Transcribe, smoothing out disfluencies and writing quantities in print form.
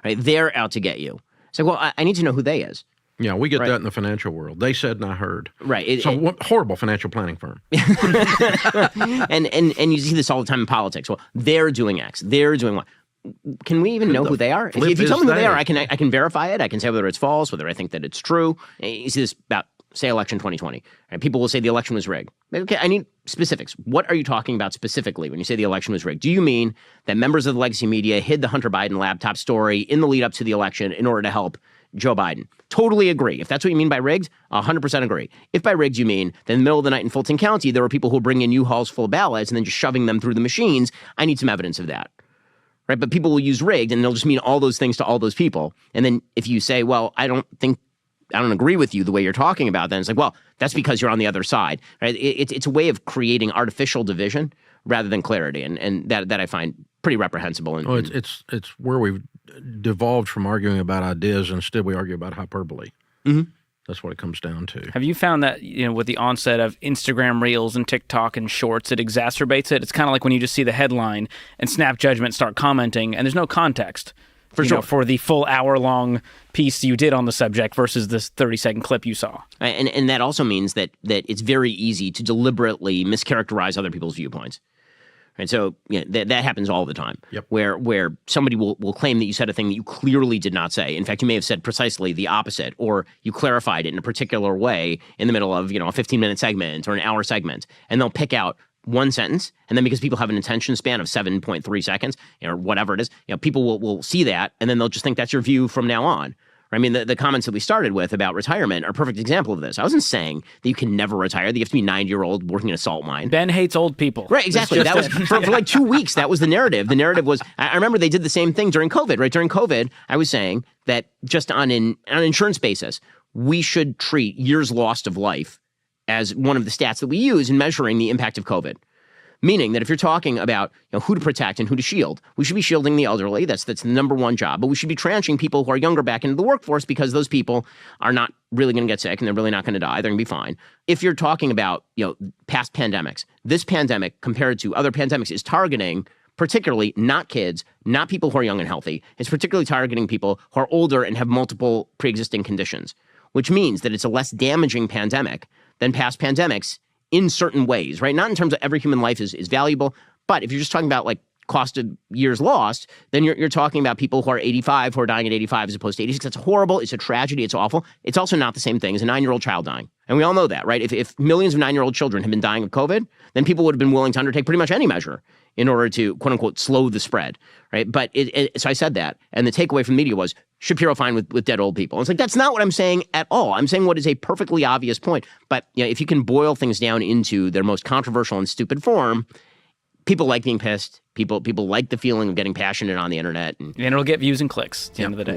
right? They're out to get you. So, well, I need to know who they is. Yeah, we get that in the financial world. They said and I heard. Right. What horrible financial planning firm. and you see this all the time in politics. Well, they're doing X. They're doing Y. Can we even know who they are? If you tell me who they are, I can verify it. I can say whether it's false, whether I think that it's true. You see this about, say, election 2020. Right? People will say the election was rigged. Okay, I need specifics. What are you talking about specifically when you say the election was rigged? Do you mean that members of the legacy media hid the Hunter Biden laptop story in the lead up to the election in order to help Joe Biden? Totally agree. If that's what you mean by rigged, 100% agree. If by rigged you mean that in the middle of the night in Fulton County, there were people who were bringing in U-Hauls full of ballots and then just shoving them through the machines, I need some evidence of that. Right? But people will use rigged and they'll just mean all those things to all those people. And then if you say, well, I don't agree with you the way you're talking about, then it's like, well, that's because you're on the other side. Right? It's a way of creating artificial division rather than clarity. And that I find pretty reprehensible. It's where we've devolved from arguing about ideas. Instead, we argue about hyperbole. Mm-hmm. That's what it comes down to. Have you found that, with the onset of Instagram Reels and TikTok and Shorts, it exacerbates it? It's kind of like when you just see the headline and snap judgment, start commenting, and there's no context for the full hour-long piece you did on the subject versus this 30-second clip you saw. And that also means that it's very easy to deliberately mischaracterize other people's viewpoints. And so that happens all the time. Yep. Where somebody will claim that you said a thing that you clearly did not say. In fact, you may have said precisely the opposite, or you clarified it in a particular way in the middle of a 15-minute segment or an hour segment, and they'll pick out one sentence, and then because people have an attention span of 7.3 seconds or whatever it is, people will see that, and then they'll just think that's your view from now on. I mean, the comments that we started with about retirement are a perfect example of this. I wasn't saying that you can never retire, that you have to be 90-year-old working in a salt mine. Ben hates old people. Right, exactly. That was for like 2 weeks. That was the narrative. The narrative was, I remember they did the same thing during COVID, right? During COVID, I was saying that just on an insurance basis, we should treat years lost of life as one of the stats that we use in measuring the impact of COVID. Meaning that if you're talking about who to protect and who to shield, we should be shielding the elderly. That's the number one job. But we should be tranching people who are younger back into the workforce because those people are not really going to get sick and they're really not going to die. They're going to be fine. If you're talking about past pandemics, this pandemic compared to other pandemics is targeting particularly not kids, not people who are young and healthy. It's particularly targeting people who are older and have multiple pre-existing conditions, which means that it's a less damaging pandemic than past pandemics in certain ways, right? Not in terms of every human life is valuable, but if you're just talking about like cost of years lost, then you're talking about people who are 85, who are dying at 85 as opposed to 86. That's horrible. It's a tragedy. It's awful. It's also not the same thing as a 9-year-old child dying. And we all know that, right? If millions of 9-year-old children had been dying of COVID, then people would have been willing to undertake pretty much any measure in order to, quote unquote, slow the spread, right? But so I said that. And the takeaway from the media was Shapiro fine with dead old people. And it's like, that's not what I'm saying at all. I'm saying what is a perfectly obvious point. But if you can boil things down into their most controversial and stupid form, people like being pissed. People like the feeling of getting passionate on the internet. And it'll get views and clicks at the end of the day.